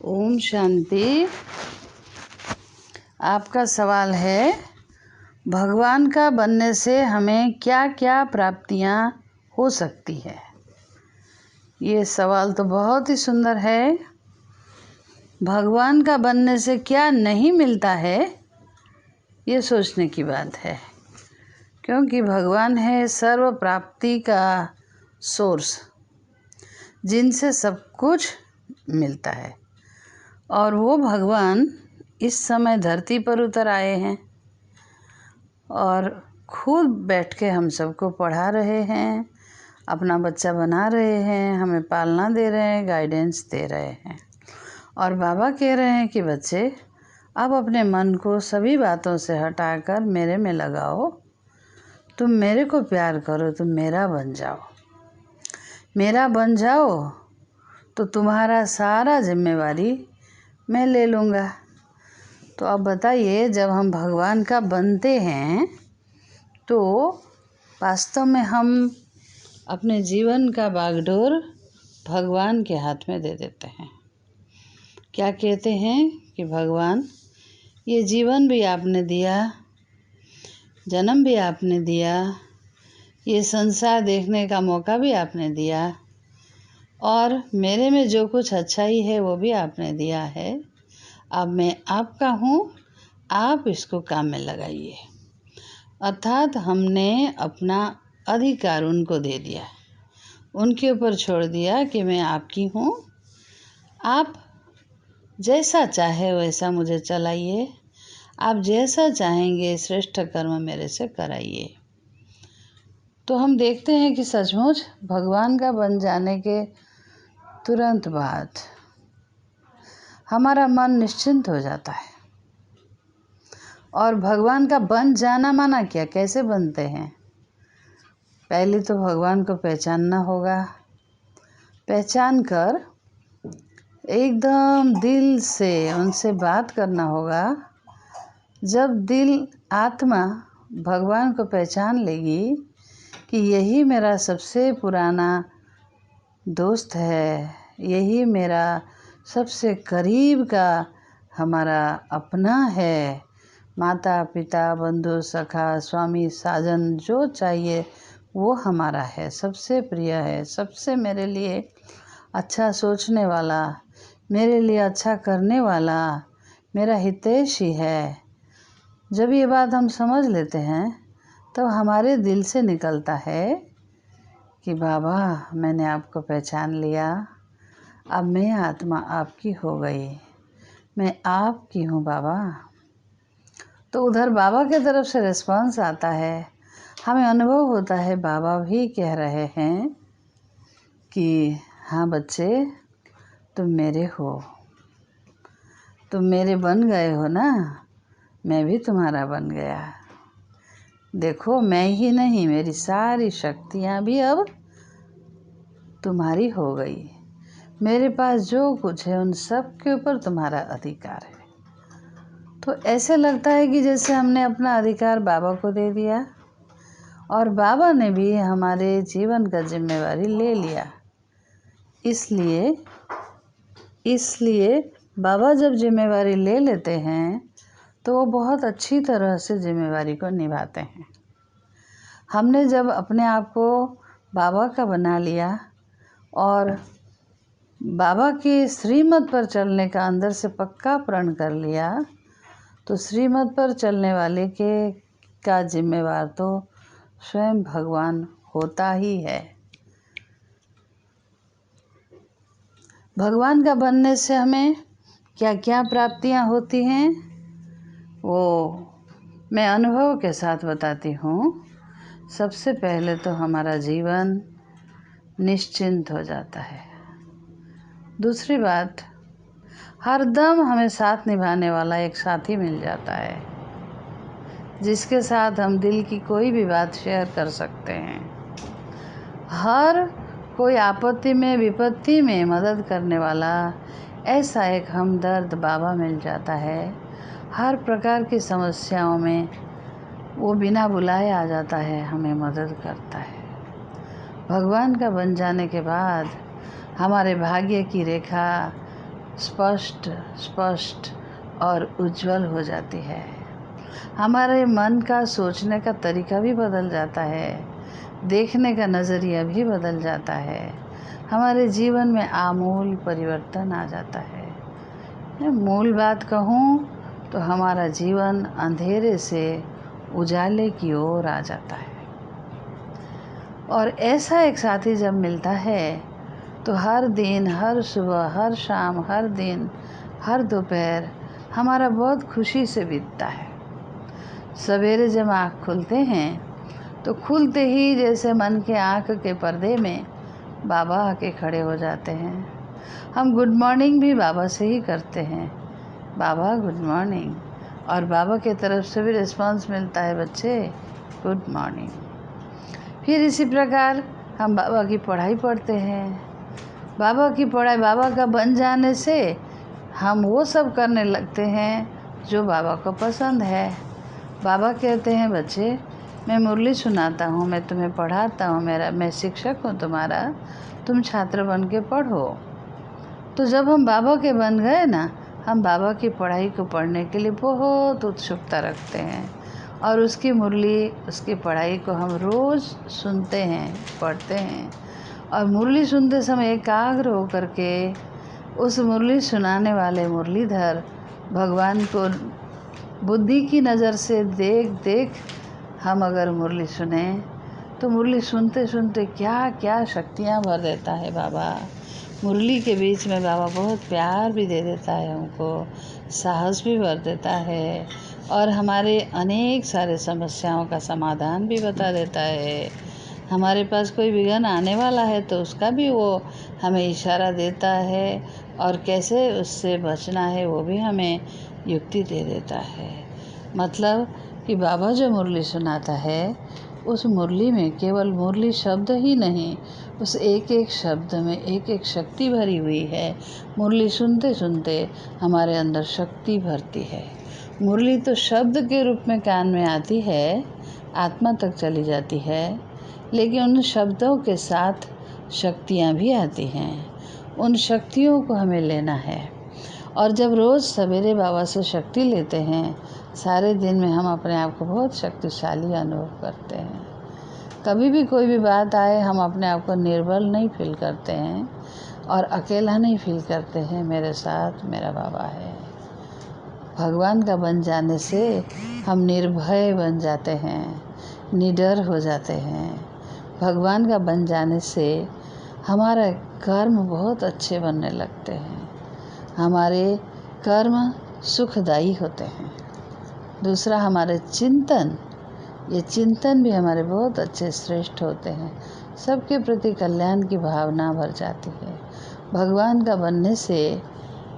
ओम शांति। आपका सवाल है, भगवान का बनने से हमें क्या क्या प्राप्तियां हो सकती है। ये सवाल तो बहुत ही सुंदर है। भगवान का बनने से क्या नहीं मिलता है, ये सोचने की बात है, क्योंकि भगवान है सर्व प्राप्ति का सोर्स, जिनसे सब कुछ मिलता है। और वो भगवान इस समय धरती पर उतर आए हैं और खुद बैठ के हम सबको पढ़ा रहे हैं, अपना बच्चा बना रहे हैं, हमें पालना दे रहे हैं, गाइडेंस दे रहे हैं। और बाबा कह रहे हैं कि बच्चे, अब अपने मन को सभी बातों से हटाकर मेरे में लगाओ। तुम मेरे को प्यार करो, तुम मेरा बन जाओ। मेरा बन जाओ तो तुम्हारा सारा जिम्मेवारी मैं ले लूँगा। तो अब बताइए, जब हम भगवान का बनते हैं तो वास्तव में हम अपने जीवन का बागडोर भगवान के हाथ में दे देते हैं। क्या कहते हैं कि भगवान, ये जीवन भी आपने दिया, जन्म भी आपने दिया, ये संसार देखने का मौका भी आपने दिया, और मेरे में जो कुछ अच्छाई है वो भी आपने दिया है। अब मैं आपका हूँ, आप इसको काम में लगाइए। अर्थात हमने अपना अधिकार उनको दे दिया, उनके ऊपर छोड़ दिया कि मैं आपकी हूँ, आप जैसा चाहे वैसा मुझे चलाइए, आप जैसा चाहेंगे श्रेष्ठ कर्म मेरे से कराइए। तो हम देखते हैं कि सचमुच भगवान का बन जाने के तुरंत बाद हमारा मन निश्चिंत हो जाता है। और भगवान का बन जाना माना क्या, कैसे बनते हैं? पहले तो भगवान को पहचानना होगा। पहचान कर एकदम दिल से उनसे बात करना होगा। जब दिल आत्मा भगवान को पहचान लेगी कि यही मेरा सबसे पुराना दोस्त है, यही मेरा सबसे करीब का हमारा अपना है, माता पिता बंधु सखा स्वामी साजन जो चाहिए वो हमारा है, सबसे प्रिय है, सबसे मेरे लिए अच्छा सोचने वाला, मेरे लिए अच्छा करने वाला, मेरा हितैषी है। जब ये बात हम समझ लेते हैं तो हमारे दिल से निकलता है कि बाबा, मैंने आपको पहचान लिया, अब मैं आत्मा आपकी हो गई, मैं आपकी हूँ बाबा। तो उधर बाबा की तरफ से रिस्पांस आता है, हमें अनुभव होता है बाबा भी कह रहे हैं कि हाँ बच्चे, तुम मेरे हो, तुम मेरे बन गए हो ना, मैं भी तुम्हारा बन गया। देखो, मैं ही नहीं, मेरी सारी शक्तियाँ भी अब तुम्हारी हो गई। मेरे पास जो कुछ है उन सब के ऊपर तुम्हारा अधिकार है। तो ऐसे लगता है कि जैसे हमने अपना अधिकार बाबा को दे दिया और बाबा ने भी हमारे जीवन का जिम्मेवारी ले लिया। इसलिए बाबा जब जिम्मेवारी ले लेते हैं तो वो बहुत अच्छी तरह से जिम्मेवारी को निभाते हैं। हमने जब अपने आप को बाबा का बना लिया और बाबा की श्रीमत पर चलने का अंदर से पक्का प्रण कर लिया, तो श्रीमत पर चलने वाले का जिम्मेवार तो स्वयं भगवान होता ही है। भगवान का बनने से हमें क्या क्या प्राप्तियां होती हैं, वो मैं अनुभव के साथ बताती हूँ। सबसे पहले तो हमारा जीवन निश्चिंत हो जाता है। दूसरी बात, हरदम हमें साथ निभाने वाला एक साथी मिल जाता है, जिसके साथ हम दिल की कोई भी बात शेयर कर सकते हैं। हर कोई आपत्ति में विपत्ति में मदद करने वाला ऐसा एक हमदर्द बाबा मिल जाता है। हर प्रकार की समस्याओं में वो बिना बुलाए आ जाता है, हमें मदद करता है। भगवान का बन जाने के बाद हमारे भाग्य की रेखा स्पष्ट स्पष्ट और उज्जवल हो जाती है। हमारे मन का सोचने का तरीका भी बदल जाता है, देखने का नज़रिया भी बदल जाता है, हमारे जीवन में आमूल परिवर्तन आ जाता है। मूल बात कहूँ तो हमारा जीवन अंधेरे से उजाले की ओर आ जाता है। और ऐसा एक साथी जब मिलता है तो हर दिन, हर सुबह, हर शाम, हर दिन, हर दोपहर हमारा बहुत खुशी से बीतता है। सवेरे जब आँख खुलते हैं तो खुलते ही जैसे मन के आँख के पर्दे में बाबा आके खड़े हो जाते हैं। हम गुड मॉर्निंग भी बाबा से ही करते हैं, बाबा गुड मॉर्निंग, और बाबा की तरफ से भी रिस्पांस मिलता है, बच्चे गुड मॉर्निंग। फिर इसी प्रकार हम बाबा की पढ़ाई पढ़ते हैं। बाबा की पढ़ाई, बाबा का बन जाने से हम वो सब करने लगते हैं जो बाबा को पसंद है। बाबा कहते हैं, बच्चे मैं मुरली सुनाता हूँ, मैं तुम्हें पढ़ाता हूँ, मैं शिक्षक हूँ तुम्हारा, तुम छात्र बन के पढ़ो। तो जब हम बाबा के बन गए ना, हम बाबा की पढ़ाई को पढ़ने के लिए बहुत उत्सुकता रखते हैं और उसकी मुरली, उसकी पढ़ाई को हम रोज़ सुनते हैं, पढ़ते हैं। और मुरली सुनते समय एकाग्र होकर के उस मुरली सुनाने वाले मुरलीधर भगवान को बुद्धि की नज़र से देख देख हम अगर मुरली सुने तो मुरली सुनते सुनते क्या क्या शक्तियाँ भर देता है बाबा। मुरली के बीच में बाबा बहुत प्यार भी दे देता है हमको, साहस भी भर देता है और हमारे अनेक सारे समस्याओं का समाधान भी बता देता है। हमारे पास कोई विघ्न आने वाला है तो उसका भी वो हमें इशारा देता है और कैसे उससे बचना है वो भी हमें युक्ति दे देता है। मतलब कि बाबा जो मुरली सुनाता है उस मुरली में केवल मुरली शब्द ही नहीं, उस एक एक शब्द में एक एक शक्ति भरी हुई है। मुरली सुनते सुनते हमारे अंदर शक्ति भरती है। मुरली तो शब्द के रूप में कान में आती है, आत्मा तक चली जाती है, लेकिन उन शब्दों के साथ शक्तियाँ भी आती हैं। उन शक्तियों को हमें लेना है और जब रोज़ सवेरे बाबा से शक्ति लेते हैं, सारे दिन में हम अपने आप को बहुत शक्तिशाली अनुभव करते हैं। कभी भी कोई भी बात आए हम अपने आप को निर्बल नहीं फील करते हैं और अकेला नहीं फील करते हैं। मेरे साथ मेरा बाबा है। भगवान का बन जाने से हम निर्भय बन जाते हैं, निडर हो जाते हैं। भगवान का बन जाने से हमारा कर्म बहुत अच्छे बनने लगते हैं, हमारे कर्म सुखदायी होते हैं। दूसरा, हमारे चिंतन, ये चिंतन भी हमारे बहुत अच्छे श्रेष्ठ होते हैं। सबके प्रति कल्याण की भावना भर जाती है। भगवान का बनने से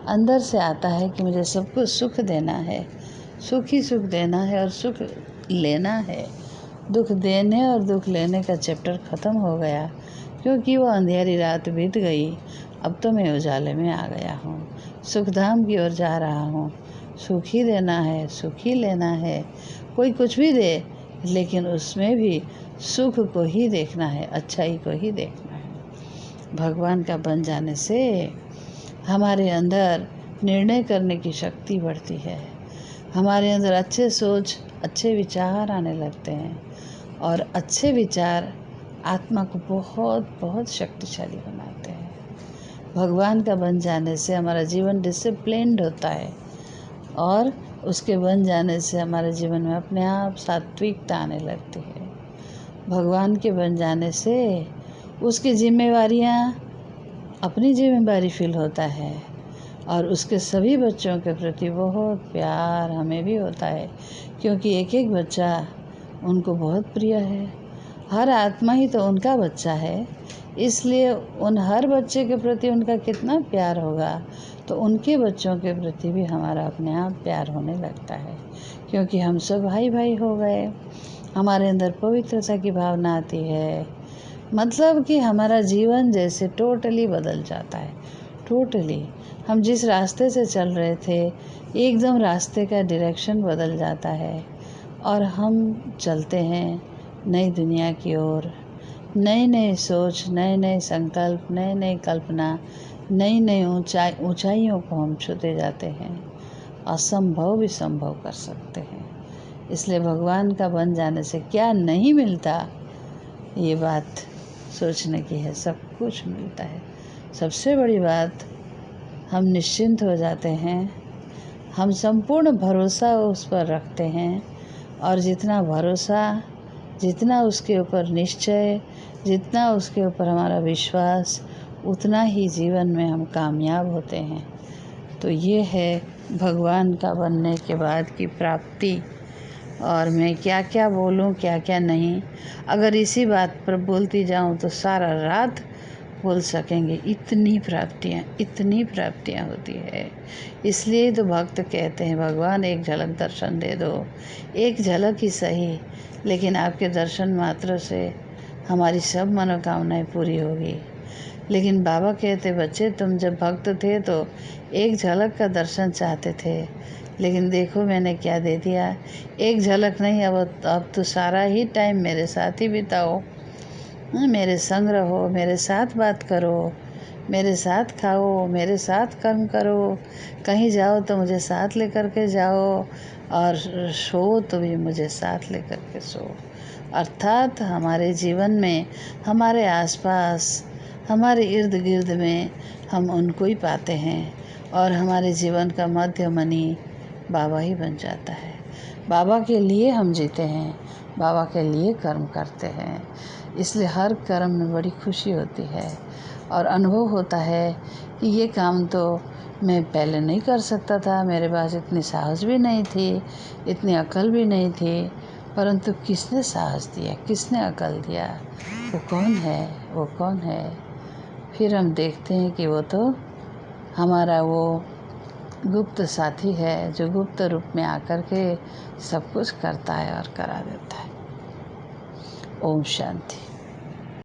अंदर से आता है कि मुझे सबको सुख देना है, सुख ही सुख देना है और सुख लेना है। दुख देने और दुख लेने का चैप्टर ख़त्म हो गया, क्योंकि वो अंधेरी रात बीत गई। अब तो मैं उजाले में आ गया हूँ, सुखधाम की ओर जा रहा हूँ। सुख ही देना है, सुख ही लेना है। कोई कुछ भी दे, लेकिन उसमें भी सुख को ही देखना है, अच्छाई को ही देखना है। भगवान का बन जाने से हमारे अंदर निर्णय करने की शक्ति बढ़ती है। हमारे अंदर अच्छे सोच, अच्छे विचार आने लगते हैं और अच्छे विचार आत्मा को बहुत बहुत शक्तिशाली बनाते हैं। भगवान का बन जाने से हमारा जीवन डिसिप्लिन्ड होता है और उसके बन जाने से हमारे जीवन में अपने आप सात्विकता आने लगती है। भगवान के बन जाने से उसकी जिम्मेवारियाँ अपनी जिम्मेदारी फील होता है और उसके सभी बच्चों के प्रति बहुत प्यार हमें भी होता है, क्योंकि एक एक बच्चा उनको बहुत प्रिय है। हर आत्मा ही तो उनका बच्चा है, इसलिए उन हर बच्चे के प्रति उनका कितना प्यार होगा तो उनके बच्चों के प्रति भी हमारा अपने आप प्यार होने लगता है, क्योंकि हम सब भाई भाई हो गए। हमारे अंदर पवित्रता की भावना आती है, मतलब कि हमारा जीवन जैसे टोटली बदल जाता है। टोटली हम जिस रास्ते से चल रहे थे, एकदम रास्ते का डायरेक्शन बदल जाता है और हम चलते हैं नई दुनिया की ओर। नई नई सोच, नए नए संकल्प, नई नई कल्पना, नई नई ऊंचाइयों को हम छूते जाते हैं, असंभव भी संभव कर सकते हैं। इसलिए भगवान का बन जाने से क्या नहीं मिलता, ये बात सोचने की है। सब कुछ मिलता है। सबसे बड़ी बात, हम निश्चिंत हो जाते हैं, हम संपूर्ण भरोसा उस पर रखते हैं, और जितना भरोसा, जितना उसके ऊपर निश्चय, जितना उसके ऊपर हमारा विश्वास, उतना ही जीवन में हम कामयाब होते हैं। तो ये है भगवान का बनने के बाद की प्राप्ति। और मैं क्या क्या बोलूं, क्या क्या नहीं, अगर इसी बात पर बोलती जाऊं तो सारा रात बोल सकेंगे। इतनी प्राप्तियां होती है। इसलिए तो भक्त कहते हैं, भगवान एक झलक दर्शन दे दो, एक झलक ही सही, लेकिन आपके दर्शन मात्र से हमारी सब मनोकामनाएं पूरी होगी। लेकिन बाबा कहते, बच्चे तुम जब भक्त थे तो एक झलक का दर्शन चाहते थे, लेकिन देखो मैंने क्या दे दिया। एक झलक नहीं, अब तो सारा ही टाइम मेरे साथ ही बिताओ, मेरे संग रहो, मेरे साथ बात करो, मेरे साथ खाओ, मेरे साथ कर्म करो, कहीं जाओ तो मुझे साथ लेकर के जाओ, और सो तो भी मुझे साथ लेकर के सो। अर्थात हमारे जीवन में, हमारे आसपास, हमारे इर्द गिर्द में हम उनको ही पाते हैं, और हमारे जीवन का मध्यमनी बाबा ही बन जाता है। बाबा के लिए हम जीते हैं, बाबा के लिए कर्म करते हैं। इसलिए हर कर्म में बड़ी खुशी होती है, और अनुभव होता है कि ये काम तो मैं पहले नहीं कर सकता था, मेरे पास इतनी साहस भी नहीं थी, इतनी अकल भी नहीं थी, परंतु किसने साहस दिया, किसने अकल दिया, वो कौन है, वो कौन है। फिर हम देखते हैं कि वो तो हमारा वो गुप्त साथी है, जो गुप्त रूप में आकर के सब कुछ करता है और करा देता है। ओम शांति।